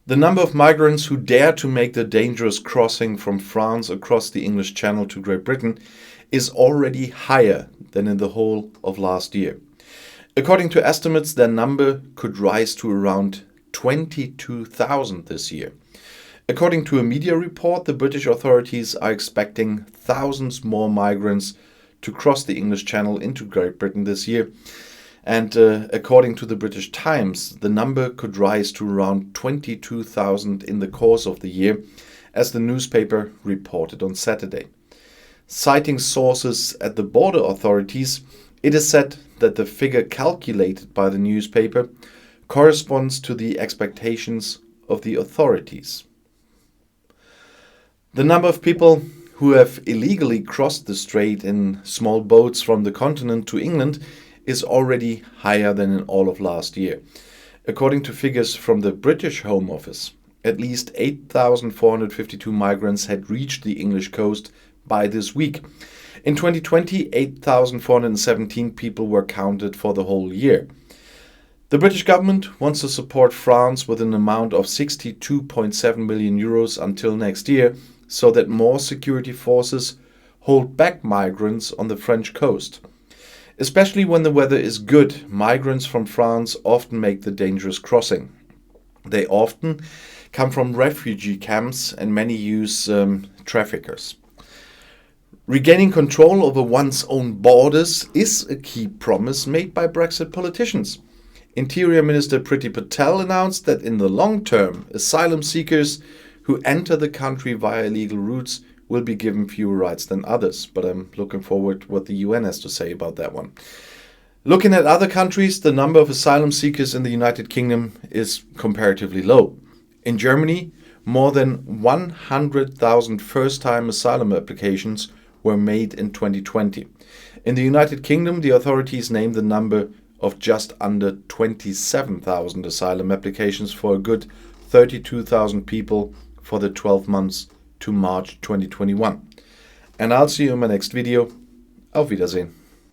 The number of migrants who dare to make the dangerous crossing from France across the English Channel to Great Britain is already higher than in the whole of last year. According to estimates, their number could rise to around 22,000 this year. According to a media report, the British authorities are expecting thousands more migrants to cross the English Channel into Great Britain this year. And according to the British Times, the number could rise to around 22,000 in the course of the year, as the newspaper reported on Saturday. Citing sources at the border authorities, it is said that the figure calculated by the newspaper corresponds to the expectations of the authorities. The number of people who have illegally crossed the strait in small boats from the continent to England is already higher than in all of last year. According to figures from the British Home Office, at least 8,452 migrants had reached the English coast by this week. In 2020, 8,417 people were counted for the whole year. The British government wants to support France with an amount of 62.7 million euros until next year, so that more security forces hold back migrants on the French coast. Especially when the weather is good, migrants from France often make the dangerous crossing. They often come from refugee camps and many use traffickers. Regaining control over one's own borders is a key promise made by Brexit politicians. Interior Minister Priti Patel announced that in the long term, asylum seekers who enter the country via illegal routes will be given fewer rights than others. But I'm looking forward to what the UN has to say about that one. Looking at other countries, the number of asylum seekers in the United Kingdom is comparatively low. In Germany, more than 100,000 first-time asylum applications were made in 2020. In the United Kingdom, the authorities named the number of just under 27,000 asylum applications for a good 32,000 people for the 12 months to March 2021. And I'll see you in my next video. Auf Wiedersehen.